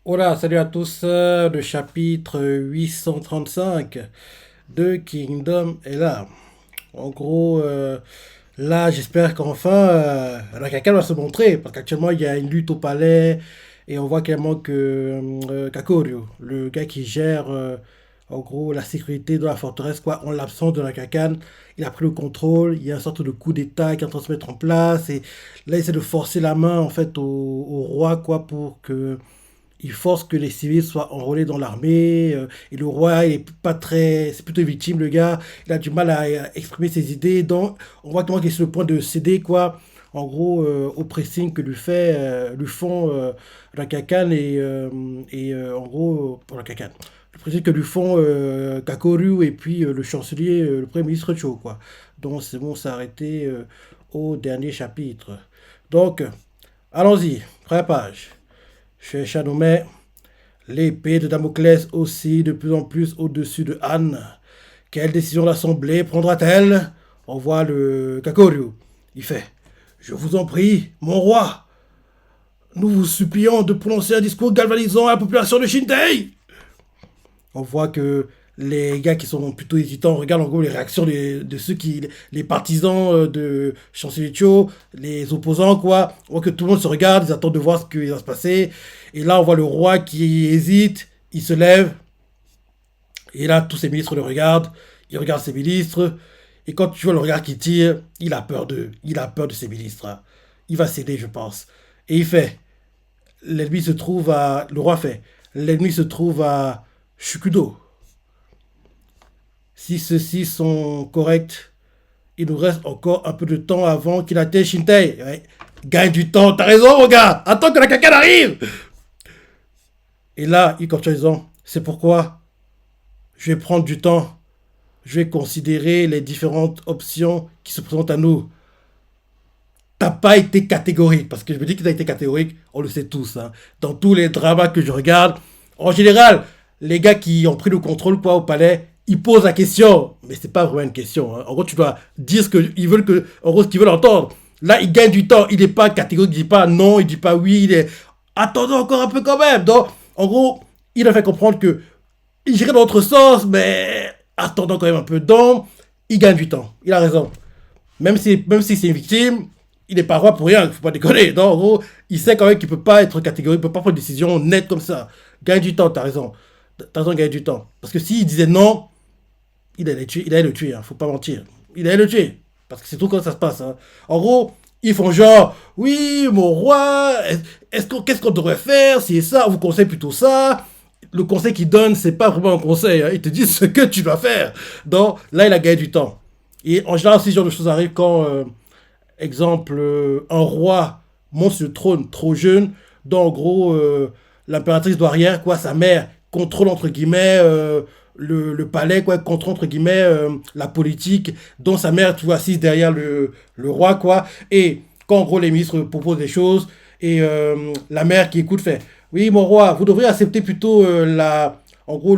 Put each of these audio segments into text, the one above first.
Hola, salut à tous, le chapitre 835 de Kingdom est là. En gros, là, j'espère qu'enfin, Rakaka va se montrer, parce qu'actuellement, il y a une lutte au palais, et on voit clairement que Kakoryu, le gars qui gère, en gros, la sécurité de la forteresse, quoi, en l'absence de Rakakan, il a pris le contrôle, il y a une sorte de coup d'état qui est en train de se mettre en place, et là, il essaie de forcer la main, en fait, au roi, quoi, pour que il force que les civils soient enrôlés dans l'armée. Et le roi, il est pas très. C'est plutôt victime, le gars. Il a du mal à exprimer ses idées. Donc, on voit comment il est sur le point de céder, quoi. En gros, au pressing que lui font la Kakan en gros, pour la Kakan. Le pressing que lui font Kakoru et puis le chancelier, le premier ministre Cho, quoi. Donc, c'est bon, ça a arrêté au dernier chapitre. Donc, allons-y, première page. Chez Chanomet, l'épée de Damoclès aussi de plus en plus au-dessus de Anne. Quelle décision l'Assemblée prendra-t-elle? On voit le Kakoryu. Il fait: Je vous en prie, mon roi, nous vous supplions de prononcer un discours galvanisant à la population de Shintei. On voit que les gars qui sont plutôt hésitants regardent en gros les réactions de ceux qui, les partisans de Chancelier Cho, les opposants quoi. On voit que tout le monde se regarde, ils attendent de voir ce qui va se passer. Et là, on voit le roi qui hésite, il se lève, et là, tous ses ministres le regardent, il regarde ses ministres, et quand tu vois le regard qui tire, il a peur de ses ministres, hein. Il va céder, je pense. Et il fait, le roi fait, l'ennemi se trouve à Shukudo. Si ceux-ci sont corrects, il nous reste encore un peu de temps avant qu'il atteigne Shintai. Ouais. Gagne du temps, t'as raison, mon gars. Attends que la caca arrive. Et là, il continue en disant, c'est pourquoi je vais prendre du temps. Je vais considérer les différentes options qui se présentent à nous. T'as pas été catégorique, parce que je me dis que t'as été catégorique, on le sait tous, hein. Dans tous les dramas que je regarde, en général, les gars qui ont pris le contrôle quoi, au palais, ils posent la question, mais c'est pas vraiment une question, hein. En gros, tu dois dire ce qu'ils veulent en gros, ce qu'ils veulent entendre. Là, il gagne du temps, il n'est pas catégorique, il dit pas non, il dit pas oui, il est attendons encore un peu quand même. Donc, en gros, il a fait comprendre que il irait dans l'autre sens, mais attendons quand même un peu. Donc, il gagne du temps. Il a raison. Même si c'est une victime, il n'est pas roi pour rien, il ne faut pas déconner. Donc, en gros, il sait quand même qu'il ne peut pas être catégorique, il ne peut pas prendre une décision nette comme ça. Gagne du temps, t'as raison. T'as raison de gagner du temps. Parce que s'il disait non, il allait le tuer, hein, faut pas mentir. Il allait le tuer. Parce que c'est tout comme ça se passe, hein. En gros, ils font genre, oui, mon roi, qu'est-ce qu'on devrait faire si ça, on vous conseille plutôt ça. Le conseil qu'ils donnent, c'est pas vraiment un conseil, hein. Ils te disent ce que tu dois faire. Donc là, il a gagné du temps. Et en général, ce genre de choses arrivent quand, exemple, un roi monte sur le trône trop jeune, dont en gros, l'impératrice douairière, quoi, sa mère, contrôle entre guillemets le palais, quoi, contrôle entre guillemets la politique, dont sa mère est toujours assise derrière le roi, quoi. Et quand en gros les ministres proposent des choses, et la mère qui écoute fait: Oui, mon roi, vous devriez accepter plutôt en gros,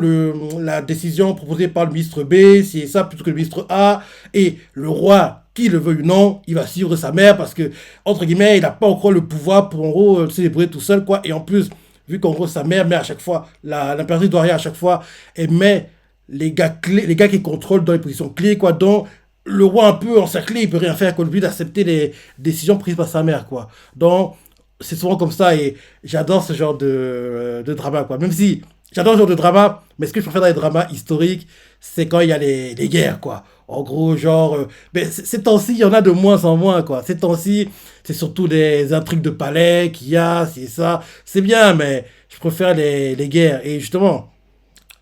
la décision proposée par le ministre B, c'est ça plutôt que le ministre A. Et le roi, qu'il le veuille ou non, il va suivre sa mère parce que, entre guillemets, il n'a pas encore le pouvoir pour, en gros, célébrer tout seul, quoi. Et en plus, vu qu'en gros, sa mère met à chaque fois, l'impératrice doit à chaque fois, elle met les gars clés, les gars qui contrôlent dans les positions clés, quoi. Donc, le roi un peu encerclé, il peut rien faire qu'au lui d'accepter les décisions prises par sa mère, quoi. Donc, c'est souvent comme ça et j'adore ce genre de drama, quoi. Même si j'adore ce genre de drama, mais ce que je préfère dans les dramas historiques, c'est quand il y a les guerres, quoi. En gros, genre, mais ces temps-ci, il y en a de moins en moins, quoi. Ces temps-ci, c'est surtout des intrigues de palais qu'il y a, c'est ça. C'est bien, mais je préfère les guerres. Et justement,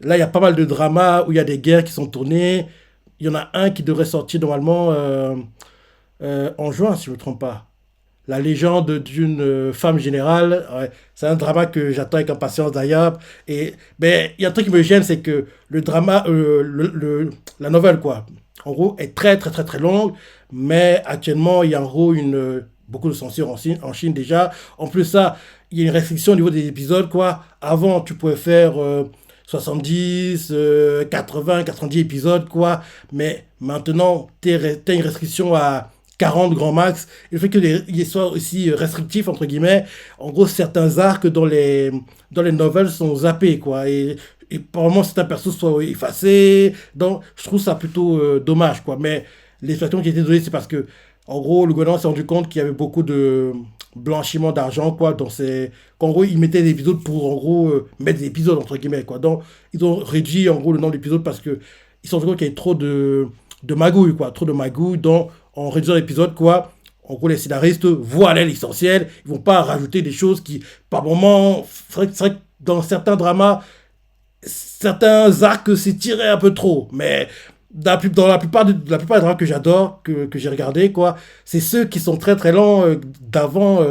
là, il y a pas mal de dramas où il y a des guerres qui sont tournées. Il y en a un qui devrait sortir normalement en juin, si je ne me trompe pas. La légende d'une femme générale, ouais, c'est un drama que j'attends avec impatience d'ailleurs. Et ben, il y a un truc qui me gêne, c'est que le drama, la nouvelle quoi, en gros, est très très très très longue, mais actuellement il y a en gros beaucoup de censure en Chine déjà. En plus ça, il y a une restriction au niveau des épisodes quoi. Avant, tu pouvais faire 70, 80, 90 épisodes quoi, mais maintenant, t'as une restriction à 40 grand max. Et le fait qu'il soit aussi restrictif, entre guillemets, en gros, certains arcs dans les novels sont zappés, quoi. Et par moments, certains persos soient effacés. Donc, je trouve ça plutôt dommage, quoi. Mais l'explication qui a été donnée, c'est parce que, en gros, le gouvernement s'est rendu compte qu'il y avait beaucoup de blanchiment d'argent, quoi, dans ces... qu'en gros, ils mettaient des épisodes pour, en gros, mettre des épisodes, entre guillemets, quoi. Donc, ils ont réduit, en gros, le nombre d'épisodes parce que ils se sont rendus compte qu'il y avait trop de magouilles, quoi. Trop de magouilles. Donc, en réduisant l'épisode, quoi, en gros, les scénaristes voient aller l'essentiel. Ils vont pas rajouter des choses qui, par moments, c'est vrai que dans certains dramas, certains arcs s'étiraient un peu trop. Mais dans la plupart des dramas que j'adore, que j'ai regardé, quoi, c'est ceux qui sont très très lents d'avant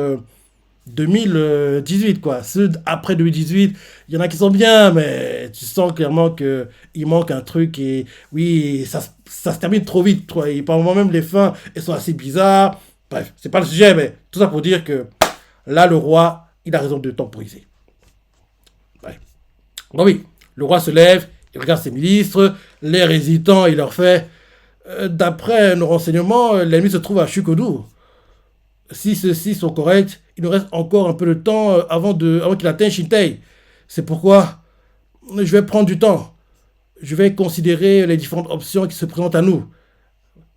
2018, quoi. Ceux après 2018, il y en a qui sont bien, mais tu sens clairement qu'il manque un truc et oui, ça se termine trop vite, quoi. Et par moments même, les fins, elles sont assez bizarres. Bref, c'est pas le sujet, mais tout ça pour dire que là, le roi, il a raison de temporiser. Ouais. Bon, oui, le roi se lève, il regarde ses ministres, les résistants, il leur fait d'après nos renseignements, l'ennemi se trouve à Shukodu. Si ceux-ci sont corrects, il nous reste encore un peu de temps avant qu'il atteigne Shintei. C'est pourquoi je vais prendre du temps. Je vais considérer les différentes options qui se présentent à nous.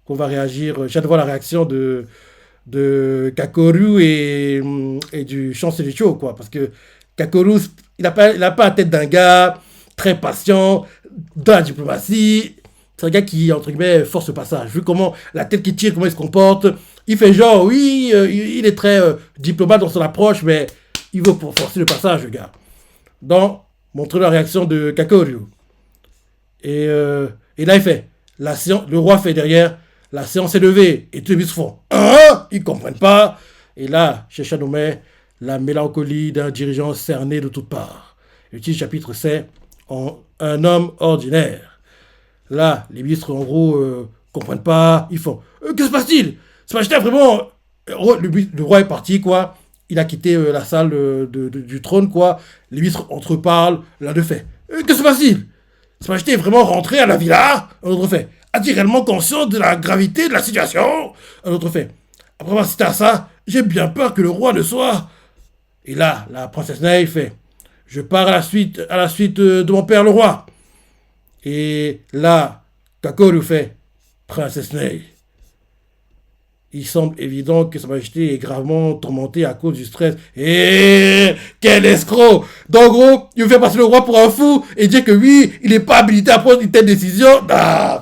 Qu'on va réagir. J'ai hâte de voir la réaction de Kakoru et du chancelier Cho, quoi. Parce que Kakoru, il a pas la tête d'un gars très patient, dans la diplomatie. C'est un gars qui, entre guillemets, force le passage. Vu comment la tête qui tire, comment il se comporte, il fait genre, oui, il est très diplomate dans son approche, mais il veut pour forcer le passage, le gars. Donc, montrer la réaction de Kakoru. Et là, il fait, le roi fait derrière, la séance est levée, et tous les ministres font, hein, ils comprennent pas. Et là, chez Shadomé, la mélancolie d'un dirigeant cerné de toutes parts. Le titre du chapitre, c'est un homme ordinaire. Là, les ministres, en gros, comprennent pas. Ils font que se passe-t-il? C'est pas vraiment. Le roi est parti, quoi. Il a quitté la salle du trône, quoi. Les ministres entreparlent. L'un d'eux fait que se passe-t-il? C'est pas est vraiment rentré à la villa? Un autre fait a-t-il réellement conscience de la gravité de la situation? Un autre fait après avoir cité à ça, j'ai bien peur que le roi ne soit. Et là, la princesse Naï fait je pars à la suite de mon père le roi. Et là, Kakoru fait princesse Naï. Il semble évident que Sa Majesté est gravement tourmentée à cause du stress. Et quel escroc! Donc, en gros, il veut faire passer le roi pour un fou et dire que oui, il n'est pas habilité à prendre une telle décision. Ah.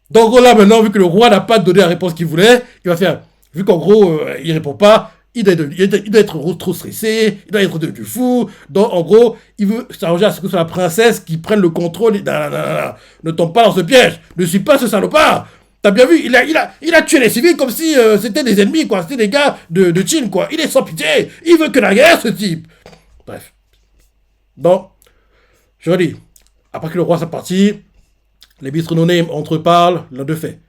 Donc, en gros, là, maintenant, vu que le roi n'a pas donné la réponse qu'il voulait, il va faire, vu qu'en gros, il répond pas, il doit être trop stressé, il doit être devenu fou. Donc, en gros, il veut s'arranger à ce que ce soit la princesse qui prenne le contrôle. Ne tombe pas dans ce piège. Ne suis pas ce salopard. T'as bien vu, il a tué les civils comme si c'était des ennemis, quoi. C'était des gars de Chine, quoi. Il est sans pitié. Il veut que la guerre, ce type. Bref. Bon, je redis. Après que le roi soit parti, les ministres non-name entreparlent. L'un d'eux fait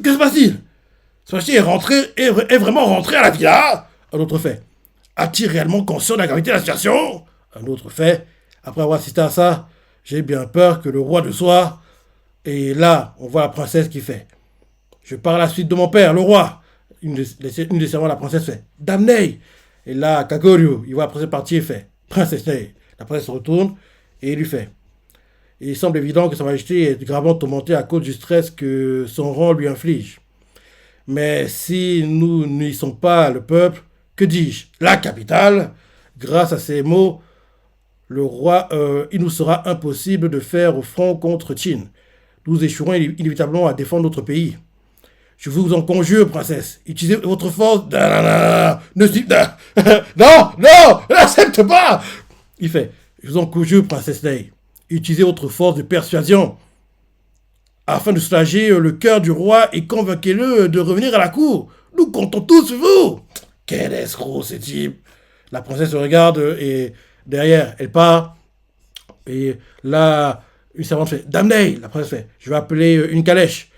que se passe-t-il? Sachi est vraiment rentré à la villa? Un autre fait a-t-il réellement conscience de la gravité de la situation? Un autre fait après avoir assisté à ça, j'ai bien peur que le roi ne soit. Et là, on voit la princesse qui fait je pars à la suite de mon père, le roi. Une des servantes, la princesse fait Dame Ney. Et là, Kagoru, il voit la princesse partir et fait Princesse Ney. La princesse se retourne et il lui fait il semble évident que Sa Majesté est gravement tourmentée à cause du stress que son rang lui inflige. Mais si nous n'y sommes pas le peuple, que dis-je? La capitale, grâce à ces mots, le roi, il nous sera impossible de faire front contre Qin. Nous échouerons inévitablement à défendre notre pays. Je vous en conjure, princesse, utilisez votre force. Non, n'accepte pas. Il fait, je vous en conjure, princesse Ney, utilisez votre force de persuasion afin de soulager le cœur du roi et convainquez-le de revenir à la cour. Nous comptons tous sur vous. Quel escroc, ce type. La princesse le regarde et derrière, elle part. Et là, une servante fait Dame Ney. La princesse fait je vais appeler une calèche.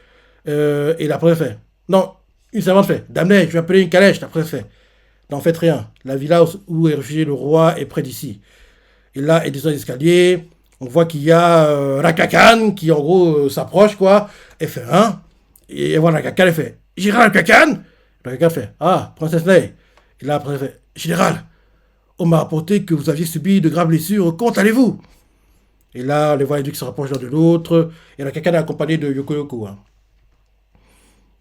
Et la princesse fait non, une servante fait Dame Ney, je vais appeler une calèche. La princesse fait n'en faites rien. La villa où est réfugié le roi est près d'ici. Et là, elle descend les escaliers. On voit qu'il y a Rakakan qui, en gros, s'approche, quoi. Elle fait, hein? Et voilà, Kakan fait Général Kakan. Le Kakan fait Ah, princesse Lei. Et là, la princesse fait Général, on m'a rapporté que vous aviez subi de graves blessures. Comment allez-vous? Et là, les voix éduques se rapprochent l'un de l'autre. Et le Kakan est accompagné de Yoko Yoko, hein.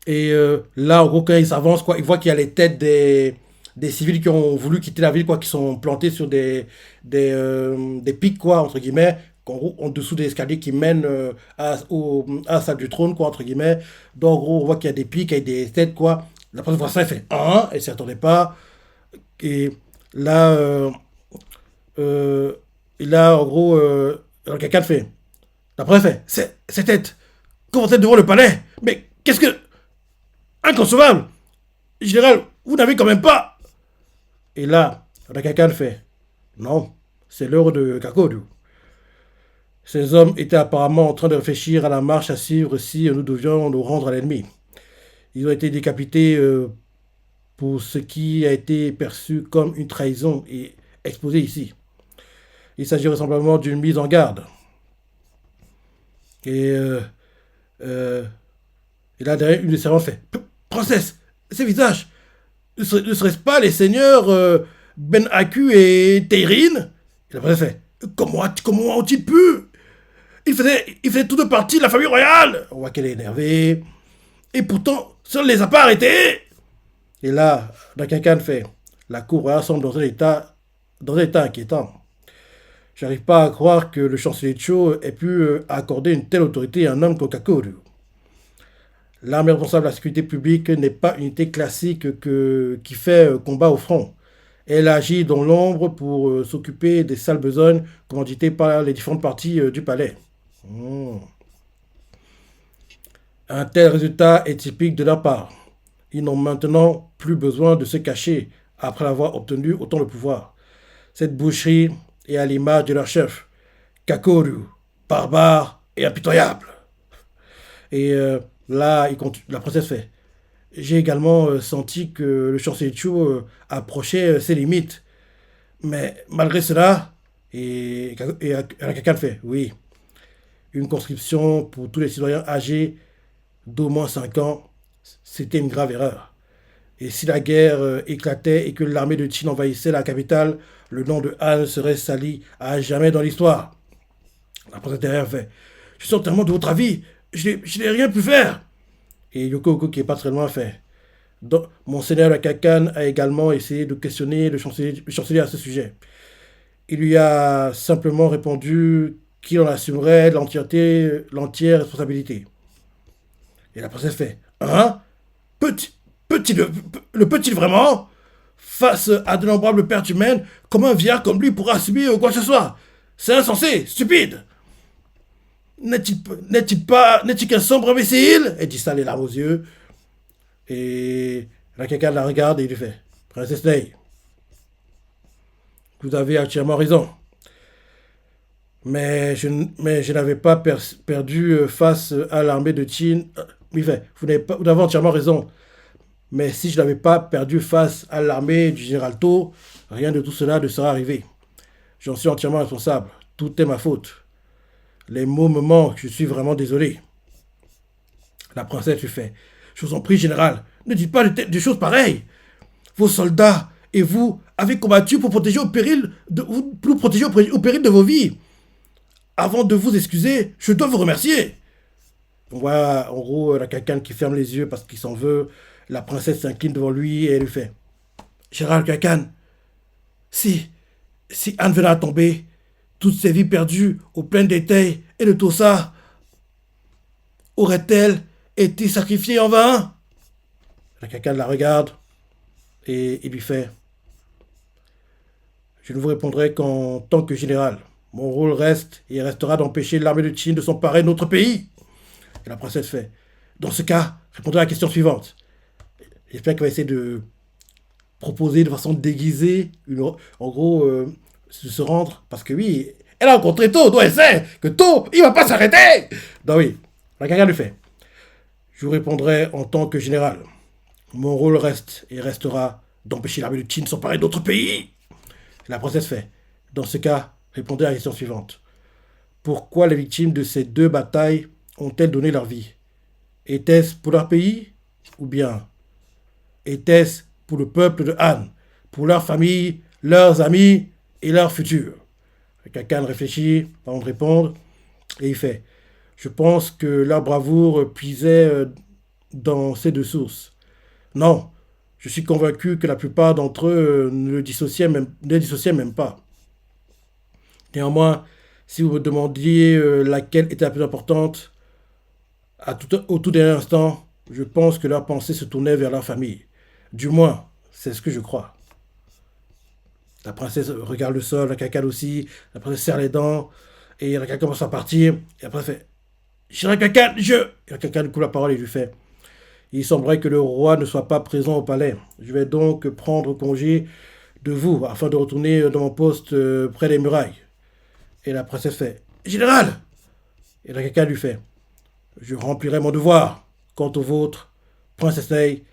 Et là, en gros, quand ils s'avancent, quoi, ils voient qu'il y a les têtes des civils qui ont voulu quitter la ville, quoi, qui sont plantés sur des pics, quoi, entre guillemets, en gros, en dessous des escaliers qui mènent à la salle du trône, quoi, entre guillemets. Donc, en gros, on voit qu'il y a des pics avec des têtes, quoi. La première fois, ça, elle fait un, elle s'y attendait pas. Et là, euh, et là en gros, quelqu'un fait. La première fait, c'est tête. Comment êtes devant le palais? Mais qu'est-ce que. Inconcevable! Général, vous n'avez quand même pas. Et là, Rakakan fait Non, c'est l'heure de Kakoru. Ces hommes étaient apparemment en train de réfléchir à la marche à suivre si nous devions nous rendre à l'ennemi. Ils ont été décapités pour ce qui a été perçu comme une trahison et exposé ici. Il s'agit vraisemblablement d'une mise en garde. Et, euh, et là, derrière, une des servantes fait Princesse, ces visages, ne seraient-ce pas les seigneurs Ben Aku et Teirin? Et la princesse fait Comment ont-ils pu? Il faisait toute partie de la famille royale. On voit qu'elle est énervée. Et pourtant, ça ne les a pas arrêtés. Et là, Dakankan fait La cour royale semble dans un état inquiétant. J'arrive pas à croire que le chancelier Cho ait pu accorder une telle autorité à un homme comme Kakoru. L'armée responsable de la sécurité publique n'est pas une unité classique qui fait combat au front. Elle agit dans l'ombre pour s'occuper des sales besognes commanditées par les différentes parties du palais. Hmm. Un tel résultat est typique de leur part. Ils n'ont maintenant plus besoin de se cacher après avoir obtenu autant de pouvoir. Cette boucherie est à l'image de leur chef, Kakoru, barbare et impitoyable. Et là, la princesse fait J'ai également senti que le chancelier Chu approchait ses limites. Mais malgré cela, et quelqu'un fait Oui, une conscription pour tous les citoyens âgés d'au moins 5 ans, c'était une grave erreur. Et si la guerre éclatait et que l'armée de Qin envahissait la capitale, le nom de Han serait sali à jamais dans l'histoire. La princesse derrière fait Je suis entièrement de votre avis, je n'ai rien pu faire. Et Yoko Oko, qui est pas très loin, fait Monseigneur Akakan a également essayé de questionner le chancelier à ce sujet. Il lui a simplement répondu qu'il en assumerait l'entière responsabilité. Et la princesse fait Hein? Le peut-il vraiment? Face à de nombrables pertes humaines, comment un vieillard comme lui pourra assumer quoi que ce soit? C'est insensé, stupide! N'est-il qu'un sombre imbécile? Elle dit ça les larmes aux yeux. Et là, quelqu'un la regarde et il lui fait Princesse Lei, vous avez actuellement raison. Mais je n'avais pas perdu face à l'armée de Qin. Il fait Vous avez entièrement raison. Mais si je n'avais pas perdu face à l'armée du général To, rien de tout cela ne serait arrivé. J'en suis entièrement responsable. Tout est ma faute. Les mots me manquent, je suis vraiment désolé. La princesse lui fait Je vous en prie, général, ne dites pas des choses pareilles. Vos soldats et vous avez combattu pour protéger pour nous protéger au péril de vos vies. Avant de vous excuser, je dois vous remercier. On voit en gros la quelqu'un qui ferme les yeux parce qu'il s'en veut. La princesse s'incline devant lui et elle lui fait Général Kakan, si Anne venait à tomber, toutes ces vies perdues au plein d'été et de tout ça, auraient-elles été sacrifiées en vain? La Kakan la regarde et il lui fait Je ne vous répondrai qu'en tant que général. Mon rôle reste et restera d'empêcher l'armée de Qin de s'emparer de notre pays. Et la princesse fait Dans ce cas, répondez à la question suivante. J'espère qu'elle va essayer de proposer de façon déguisée, en gros, se rendre. Parce que oui, elle a rencontré To, donc elle sait que To, il va pas s'arrêter. Donc oui, la quelqu'un lui fait Je vous répondrai en tant que général. Mon rôle reste et restera d'empêcher l'armée de Qin de s'emparer d'autres pays. Et la princesse fait Dans ce cas, répondez à la question suivante. Pourquoi les victimes de ces deux batailles ont-elles donné leur vie? Était-ce pour leur pays ou bien était-ce pour le peuple de Han, pour leur famille, leurs amis et leur futur? Quelqu'un réfléchit avant de répondre et il fait: je pense que leur bravoure puisait dans ces deux sources. Non, je suis convaincu que la plupart d'entre eux ne dissociaient même pas. Néanmoins, si vous me demandiez laquelle était la plus importante, au tout dernier instant, je pense que leur pensée se tournait vers leur famille. Du moins, c'est ce que je crois. La princesse regarde le sol, la cacale aussi, la princesse serre les dents, et la cacale commence à partir, et après elle fait: je la cacale, je... Et la cacale coupe la parole et lui fait: il semblerait que le roi ne soit pas présent au palais. Je vais donc prendre congé de vous afin de retourner dans mon poste près des murailles. Et la princesse fait: général! Et la cacale lui fait: je remplirai mon devoir. Quant au vôtre, princesse Ney,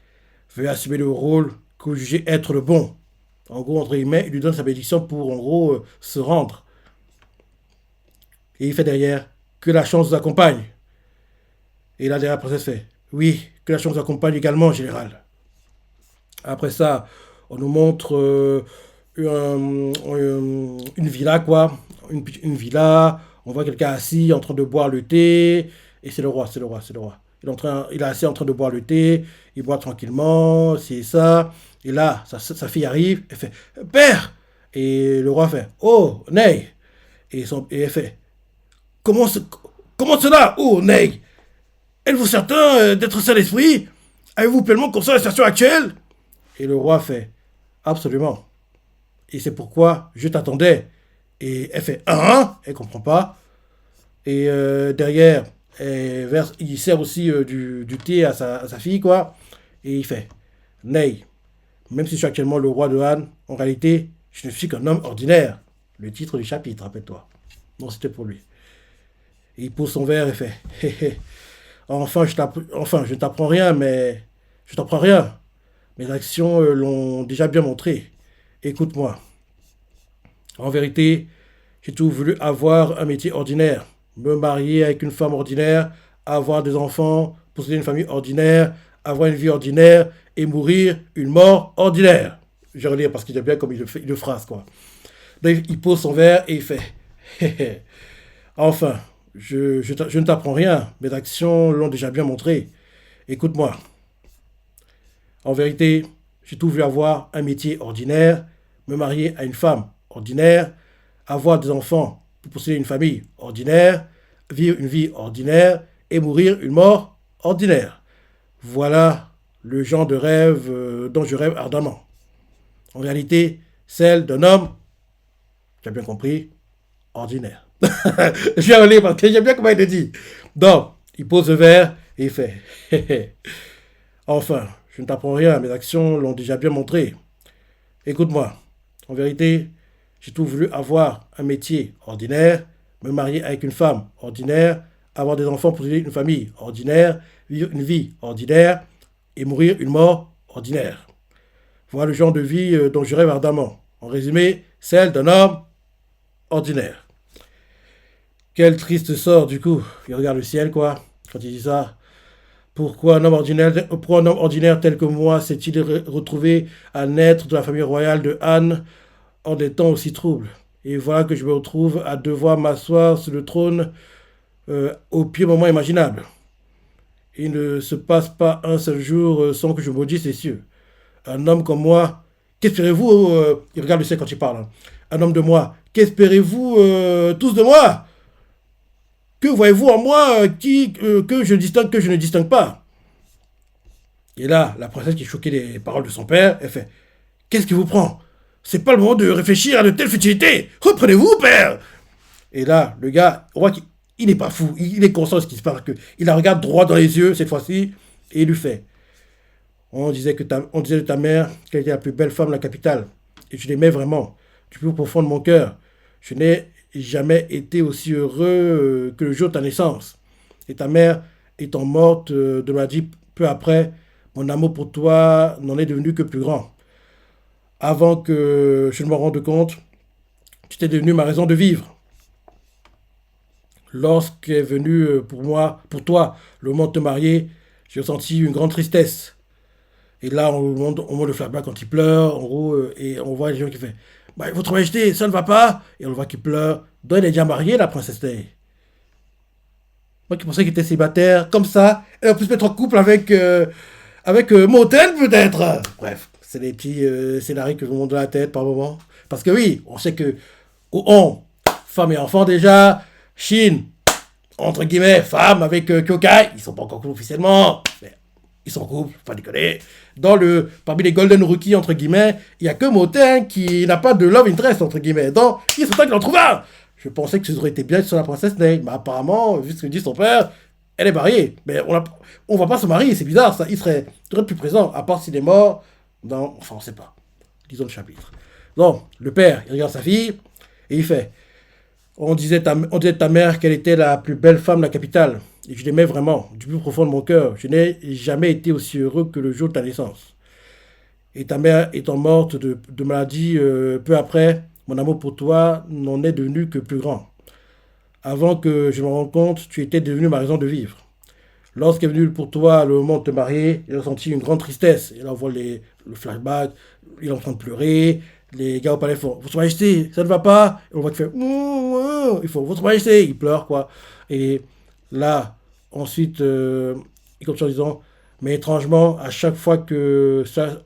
veuillez assumer le rôle que vous jugez être le bon. En gros, entre guillemets, il lui donne sa bénédiction pour, en gros, se rendre. Et il fait derrière: que la chance vous accompagne. Et là, derrière, la princesse fait: oui, que la chance vous accompagne également, général. Après ça, on nous montre une villa, quoi. Une villa, on voit quelqu'un assis en train de boire le thé. Et c'est le roi, c'est le roi, c'est le roi. Il est assis en train de boire le thé, il boit tranquillement, c'est ça. Et là, sa fille arrive, elle fait: père! Et le roi fait: oh, Ney! Et elle fait: comment, comment cela? Oh, Ney! Êtes-vous certain d'être saint d'esprit? Avez-vous pleinement conscience de la situation actuelle? Et le roi fait: absolument. Et c'est pourquoi je t'attendais. Et elle fait: hein? Elle comprend pas. Et derrière, il sert aussi du thé à sa fille, quoi. Et il fait: Ney, même si je suis actuellement le roi de Han, en réalité, je ne suis qu'un homme ordinaire. Le titre du chapitre, rappelle-toi. Non, c'était pour lui. Et il pose son verre et fait: hé hé, enfin, je ne t'apprends rien, mais je t'apprends rien. Mes actions l'ont déjà bien montré. Écoute-moi. En vérité, j'ai toujours voulu avoir un métier ordinaire, me marier avec une femme ordinaire, avoir des enfants, posséder une famille ordinaire, avoir une vie ordinaire et mourir une mort ordinaire. Je vais relire parce qu'il est bien comme il le phrase, quoi. Donc, il pose son verre et il fait: hé hé. Enfin, je ne t'apprends rien, mes actions l'ont déjà bien montré. Écoute-moi. En vérité, j'ai tout vu avoir un métier ordinaire, me marier à une femme ordinaire, avoir des enfants pour posséder une famille ordinaire, vivre une vie ordinaire et mourir une mort ordinaire. Voilà le genre de rêve dont je rêve ardemment. En réalité, celle d'un homme, tu as bien compris, ordinaire. Je vais relire parce que j'aime bien comment il le dit. Donc, il pose le verre et il fait: hé hé. Enfin, je ne t'apprends rien, mes actions l'ont déjà bien montré. Écoute-moi, en vérité, j'ai tout voulu avoir un métier ordinaire, me marier avec une femme ordinaire, avoir des enfants pour une famille ordinaire, vivre une vie ordinaire et mourir une mort ordinaire. Voilà le genre de vie dont je rêve ardemment. En résumé, celle d'un homme ordinaire. Quel triste sort du coup. Il regarde le ciel, quoi, quand il dit ça. Pourquoi un homme ordinaire tel que moi s'est-il retrouvé à naître de la famille royale de Han en des temps aussi troubles? Et voilà que je me retrouve à devoir m'asseoir sur le trône au pire moment imaginable. Il ne se passe pas un seul jour sans que je maudisse les cieux. Un homme comme moi, qu'espérez-vous il regarde le ciel quand il parle. Hein. Un homme de moi, qu'espérez-vous tous de moi? Que voyez-vous en moi que je ne distingue pas? Et là, la princesse qui est choquée des paroles de son père, elle fait: qu'est-ce qui vous prend? C'est pas le moment de réfléchir à de telles futilités. Reprenez-vous, père! Et là, le gars, on voit qu'il n'est pas fou. Il est conscient de ce qui se passe. Il la regarde droit dans les yeux, cette fois-ci, et il lui fait: on disait de ta mère qu'elle était la plus belle femme de la capitale. Et je l'aimais vraiment, du plus profond de mon cœur. Je n'ai jamais été aussi heureux que le jour de ta naissance. Et ta mère étant morte de maladie peu après, mon amour pour toi n'en est devenu que plus grand. Avant que je ne me rende compte, tu t'es devenu ma raison de vivre. Lorsqu'est venu pour toi le moment de te marier, j'ai ressenti une grande tristesse. Et là, on montre le flashback quand il pleure, en gros, et on voit les gens qui font bah, votre majesté, ça ne va pas. Et on le voit qu'il pleure. Donc, elle est déjà mariée, la princesse Leia. Moi qui pensais qu'il était célibataire, comme ça, elle va plus se mettre en couple avec Motel, peut-être. Bref, c'est les petits scénarios que je vous montre dans la tête par moment. Parce que oui, on sait que, femme et enfant déjà, Chine, entre guillemets, femme avec Kyokai, ils sont pas encore couple officiellement, mais ils sont en couple, pas déconner. Parmi les Golden Rookies, entre guillemets, il n'y a que Motin qui n'a pas de love interest, entre guillemets. Donc, il serait temps qu'il en trouve un. Je pensais que ça aurait été bien sur la princesse Leia, mais apparemment, vu ce que dit son père, elle est mariée. Mais on va pas se marier, c'est bizarre ça. Il serait plus présent, à part s'il est mort. Non, enfin, on sait pas. Disons le chapitre. Donc, le père, il regarde sa fille, et il fait on disait de ta mère qu'elle était la plus belle femme de la capitale. Et je l'aimais vraiment, du plus profond de mon cœur. Je n'ai jamais été aussi heureux que le jour de ta naissance. Et ta mère étant morte de maladie peu après, mon amour pour toi n'en est devenu que plus grand. Avant que je me rende compte, tu étais devenu ma raison de vivre. Lorsqu'est venu pour toi le moment de te marier, j'ai ressenti une grande tristesse. Et là, on voit le flashback, il est en train de pleurer. Les gars au palais font votre majesté, ça ne va pas. Et on voit qu'il fait il faut votre majesté, il pleure quoi. Et là, ensuite, il continue en disant mais étrangement, à chaque fois que ça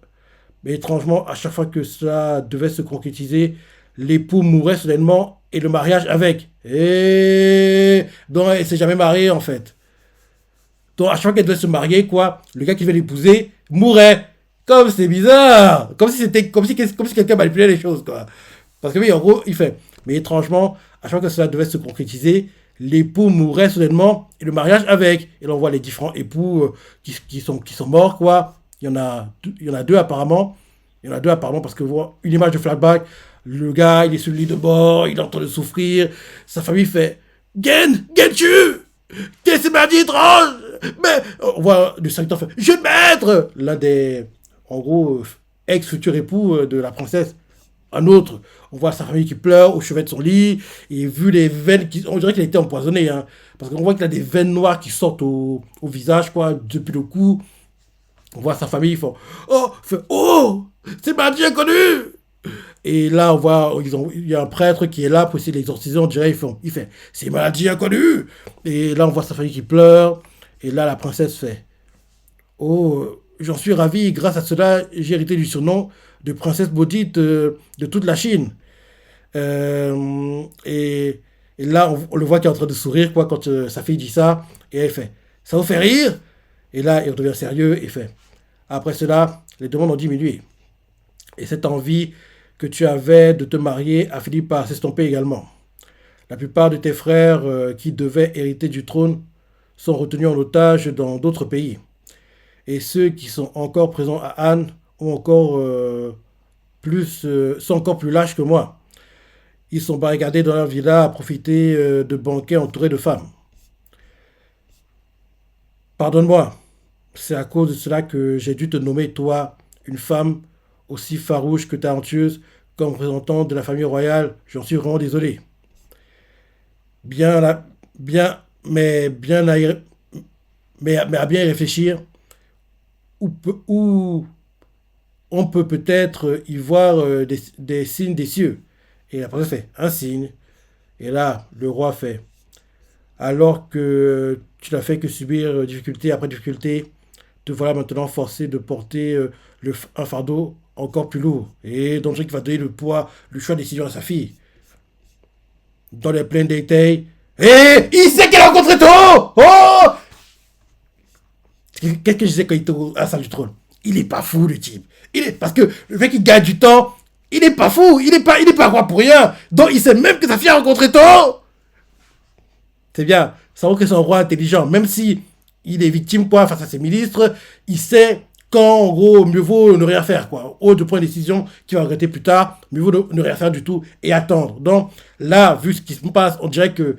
devait se concrétiser, l'époux mourait soudainement et le mariage avec. Et donc, elle s'est jamais mariée en fait. Donc, à chaque fois qu'elle devait se marier, quoi, le gars qui devait l'épouser mourait. Comme c'est bizarre. Comme si quelqu'un manipulait les choses, quoi. Parce que oui, en gros, il fait. Mais étrangement, à chaque fois que cela devait se concrétiser, l'époux mourait soudainement et le mariage avec. Et là, on voit les différents époux qui sont morts, quoi. Il y en a deux apparemment. Il y en a deux apparemment parce que vous voyez une image de flashback. Le gars, il est sur le lit de mort, il est en train de souffrir. Sa famille fait Gen-tu! Qu'est-ce que maladie étrange! Mais on voit le serviteur fait je maître! L'un des, en gros, ex-futur époux de la princesse. Un autre, on voit sa famille qui pleure au chevet de son lit, et vu les veines, on dirait qu'il a été empoisonné, hein, parce qu'on voit qu'il a des veines noires qui sortent au visage, quoi, depuis le cou. On voit sa famille, ils font c'est maladie inconnue! Et là, on voit, il y a un prêtre qui est là pour essayer de l'exorciser, on dirait, il fait c'est maladie inconnue! Et là, on voit sa famille qui pleure, et là, la princesse fait j'en suis ravi, grâce à cela, j'ai hérité du surnom de princesse maudite de toute la Chine. Et là, on le voit qu'il est en train de sourire quoi, quand sa fille dit ça, et elle fait ça vous fait rire? Et là, il redevient sérieux et fait après cela, les demandes ont diminué. Et cette envie que tu avais de te marier a fini par s'estomper également. La plupart de tes frères qui devaient hériter du trône sont retenus en otage dans d'autres pays. Et ceux qui sont encore présents à Anne sont encore plus lâches que moi. Ils sont barricadés dans leur villa à profiter de banquets entourés de femmes. Pardonne-moi, c'est à cause de cela que j'ai dû te nommer, toi, une femme aussi farouche que talentueuse comme représentant de la famille royale. J'en suis vraiment désolé. Bien, bien, bien mais à bien y réfléchir, où on peut peut-être y voir des signes des cieux. Et la princesse fait un signe. Et là, le roi fait alors que tu n'as fait que subir difficulté après difficulté, te voilà maintenant forcé de porter un fardeau encore plus lourd. Et donc, il va donner le choix de décision à sa fille. Dans les plaines d'Étail. Et il sait qu'elle a rencontré toi! Oh! Qu'est-ce que je disais quand il était à la salle du trône? Il est pas fou, le type. Parce que le mec qui gagne du temps, il est pas fou. Il est pas roi pour rien. Donc, il sait même que sa fille a rencontré toi. C'est bien. Ça montre que c'est un roi intelligent. Même si il est victime, quoi, face à ses ministres, il sait quand, en gros, mieux vaut ne rien faire, quoi. Au de prendre une décision qu'il va regretter plus tard, mieux vaut ne rien faire du tout et attendre. Donc, là, vu ce qui se passe, on dirait que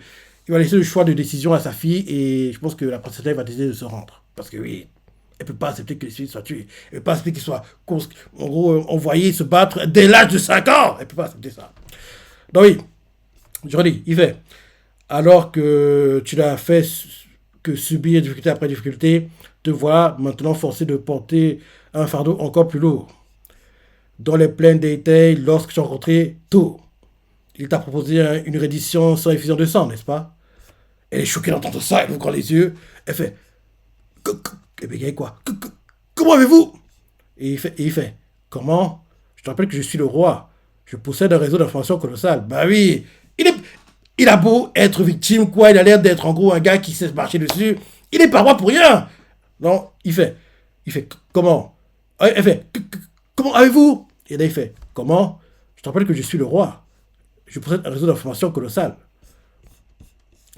il va laisser le choix de décision à sa fille et je pense que la princesse va décider de se rendre. Parce que oui, elle ne peut pas accepter que les filles soient tuées. Elle ne peut pas accepter qu'ils soient, en gros, envoyés se battre dès l'âge de 5 ans. Elle ne peut pas accepter ça. Donc oui, je redis, il fait. Alors que tu l'as fait que subir difficulté après difficulté, te voilà maintenant forcé de porter un fardeau encore plus lourd. Dans les plaines d'Eitei, lorsque tu as rencontré tout, il t'a proposé une reddition sans effusion de sang, n'est-ce pas? Elle est choquée d'entendre ça, elle ouvre les yeux, elle fait... Eh bien, quoi? Comment avez-vous? Et il fait, comment? Je te rappelle que je suis le roi. Je possède un réseau d'informations colossal. Bah oui, il est... Il a beau être victime, quoi, il a l'air d'être en gros un gars qui sait se marcher dessus. Il est pas roi pour rien. Non, il fait, comment? Elle fait, comment avez-vous? Et là, il fait, comment? Je te rappelle que je suis le roi. Je possède un réseau d'informations colossal.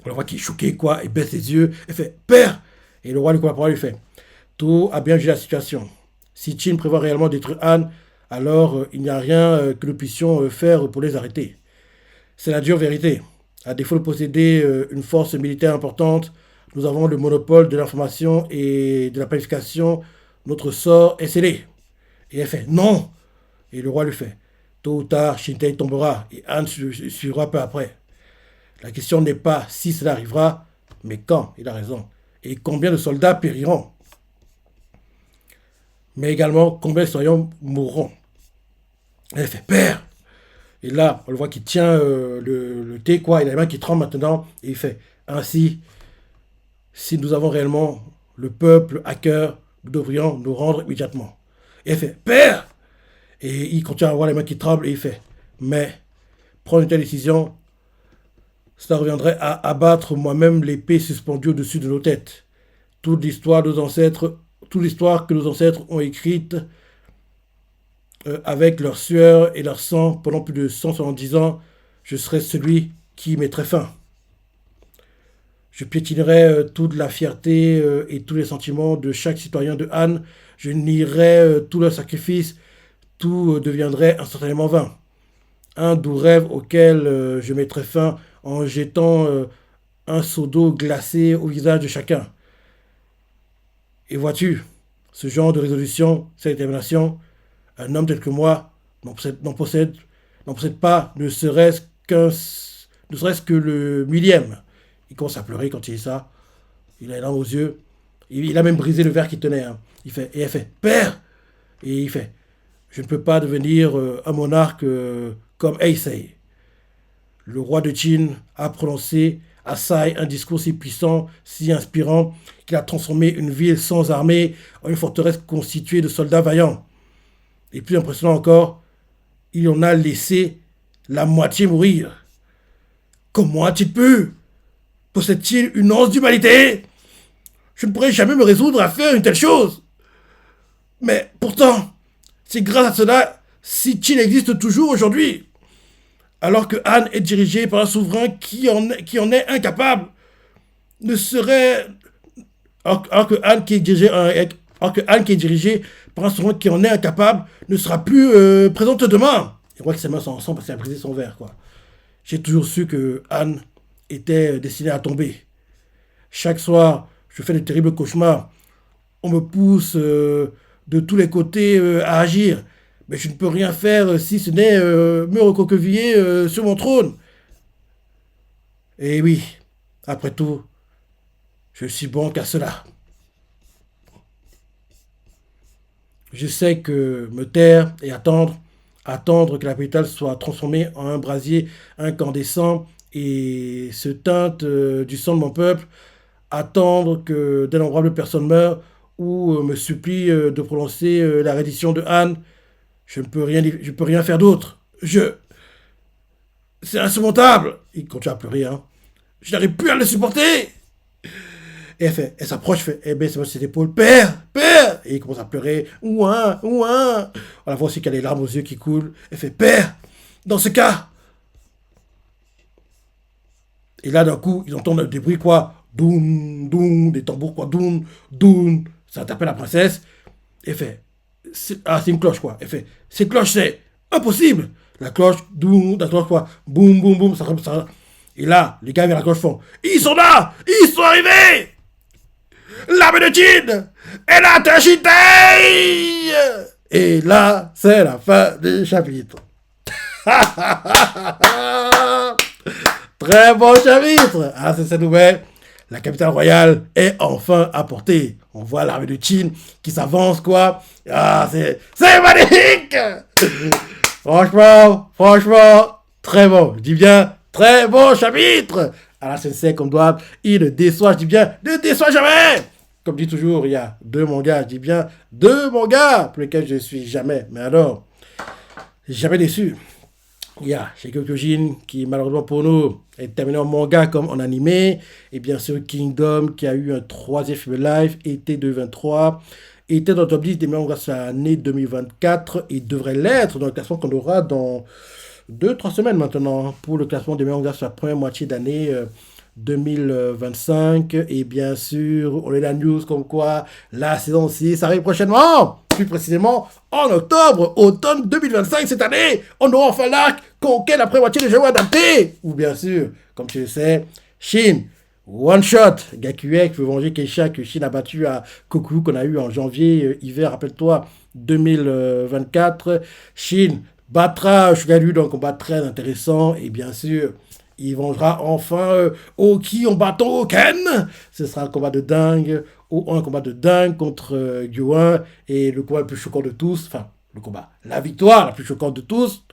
Le roi qui est choqué, quoi, il baisse les yeux, il fait, père! Et le roi lui coupe la parole, il fait, tout a bien jugé la situation. Si Qin prévoit réellement de détruire Han, alors il n'y a rien que nous puissions faire pour les arrêter. C'est la dure vérité. À défaut de posséder une force militaire importante, nous avons le monopole de l'information et de la planification. Notre sort est scellé. Et elle fait non. Et le roi lui fait tôt ou tard, Shintai tombera et Han suivra peu après. La question n'est pas si cela arrivera, mais quand. Il a raison. Et combien de soldats périront. Mais également combien de citoyens mourront. Et elle fait père. Et là, on le voit qu'il tient le thé, quoi. Il a les mains qui tremblent maintenant. Et il fait ainsi, si nous avons réellement le peuple à cœur, nous devrions nous rendre immédiatement. Et il fait père. Et il continue à avoir les mains qui tremblent. Et il fait mais prendre une telle décision, cela reviendrait à abattre moi-même l'épée suspendue au-dessus de nos têtes. Toute l'histoire de nos ancêtres, toute l'histoire que nos ancêtres ont écrite avec leur sueur et leur sang pendant plus de 170 ans, je serai celui qui y mettrait fin. Je piétinerai toute la fierté et tous les sentiments de chaque citoyen de Han. Je nierai tous leurs sacrifices. Tout deviendrait instantanément vain. Un doux rêve auquel je mettrai fin en jetant un seau d'eau glacée au visage de chacun. Et vois-tu, ce genre de résolution, cette détermination, un homme tel que moi n'en possède pas ne serait-ce que le millième. Il commence à pleurer quand il dit ça. Il a les larmes aux yeux. Il a même brisé le verre qu'il tenait. Hein. Et elle fait, père! Et il fait, je ne peux pas devenir un monarque comme Heisei. Le roi de Qin a prononcé à Sai un discours si puissant, si inspirant, qu'il a transformé une ville sans armée en une forteresse constituée de soldats vaillants. Et plus impressionnant encore, il en a laissé la moitié mourir. Comment a-t-il pu? Possède-t-il une once d'humanité? Je ne pourrais jamais me résoudre à faire une telle chose. Mais pourtant, c'est grâce à cela si Qin existe toujours aujourd'hui. Alors que Han est dirigé par un souverain qui en est incapable, ne serait... Alors que Han qui est dirigé par un souverain qui en est incapable, ne sera plus présente demain. Je crois que ses mains sont ensemble parce qu'il a brisé son verre, quoi. J'ai toujours su que Han était destiné à tomber. Chaque soir, je fais de terribles cauchemars. On me pousse de tous les côtés à agir. Mais je ne peux rien faire si ce n'est me recroqueviller sur mon trône. Et oui, après tout, je suis bon qu'à cela. Je sais que me taire et attendre que la pétale soit transformée en un brasier incandescent et se teinte du sang de mon peuple, attendre que d'innombrables personnes meurent ou me supplient de prononcer la reddition de Han, je ne peux rien faire d'autre. C'est insurmontable. Il continue à pleurer, hein. Je n'arrive plus à le supporter. Et elle s'approche, fait, elle baisse ses épaules, père, père. Et il commence à pleurer, ouin, ouin. On la voit aussi qu'elle a les larmes aux yeux qui coulent. Elle fait, père, dans ce cas. Et là, d'un coup, ils entendent des bruits, quoi. Doum, doum, des tambours, quoi. Doum, doum. Ça t'appelle la princesse. Elle fait, c'est une cloche, quoi. Elle fait, cette cloche, c'est impossible. La cloche, doum, la cloche, quoi. Boum, boum, boum. Ça. Et là, les gars vers la cloche font, ils sont là, ils sont arrivés. L'armée de Qin, elle a atteint Shintai. Et là, c'est la fin du chapitre. Très bon chapitre. Ah, c'est cette nouvelle. La capitale royale est enfin à portée. On voit l'armée de Chine qui s'avance, quoi. Ah, c'est magnifique. Franchement, très bon. Je dis bien, très bon chapitre. À la sensei comme doit, il ne déçoit, je dis bien, ne déçoit jamais. Comme dit toujours, il y a deux mangas, je dis bien, deux mangas pour lesquels je suis jamais, mais alors, jamais déçu. Il y a Shingeki Kyojin qui, malheureusement pour nous, est terminé en manga comme en animé. Et bien sûr, Kingdom qui a eu un troisième film live, été 2023, était dans le top 10 des meilleurs mangas de l'année 2024 et devrait l'être dans le classement qu'on aura dans 2, 3 semaines maintenant pour le classement des meilleurs mangas sur la première moitié d'année 2025. Et bien sûr, on a la news comme quoi la saison 6 arrive prochainement. Plus précisément, en octobre, automne 2025, cette année, on aura enfin l'arc Conquête la première moitié de jeux adaptés. Ou bien sûr, comme tu le sais, Shin, One Shot, Gakuek veut venger Keisha que Shin a battu à Koku qu'on a eu en janvier, hiver, rappelle-toi, 2024. Shin battra Shugaru dans un combat très intéressant et bien sûr, il vengera enfin Oki en battant Oken. Ce sera un combat de dingue, ou un combat de dingue contre Gyoin et le combat le plus choquant de tous, enfin, le combat, la victoire la plus choquante de tous,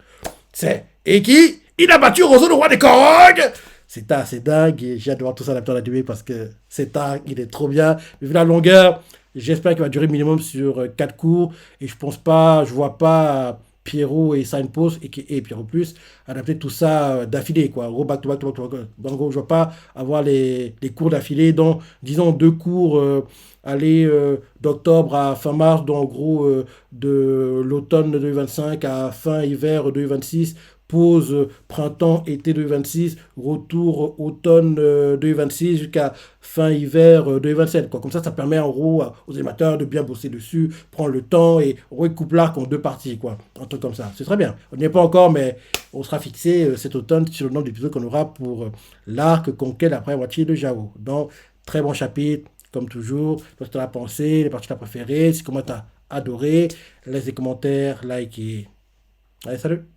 c'est Eki. Il a battu Rozo, le roi des Korog. C'est assez dingue et j'ai hâte de voir tout ça adapté à la télé parce que c'est dingue, il est trop bien. Mais vu la longueur, j'espère qu'il va durer minimum sur 4 cours et je vois pas Pierrot et Signpost et Pierrot Plus adapter tout ça d'affilée, quoi. Gros back to back to back to back. Donc, en gros, je vois pas avoir les cours d'affilée dans, disons, 2 cours, aller d'octobre à fin mars, donc en gros, de l'automne 2025 à fin hiver 2026, pause printemps-été 2026, retour automne 2026 jusqu'à fin hiver 2027. Quoi. Comme ça permet en gros aux animateurs de bien bosser dessus, prendre le temps et recouper l'arc en 2 parties. Quoi. Un truc comme ça. C'est très bien. On n'y est pas encore, mais on sera fixé cet automne sur le nombre d'épisodes qu'on aura pour l'arc Conquête après la moitié de Jao. Donc, très bon chapitre, comme toujours. Toi, tu as pensé, les parties que tu as préférées, si comment tu as adoré, laisse des commentaires, like et... Allez, salut!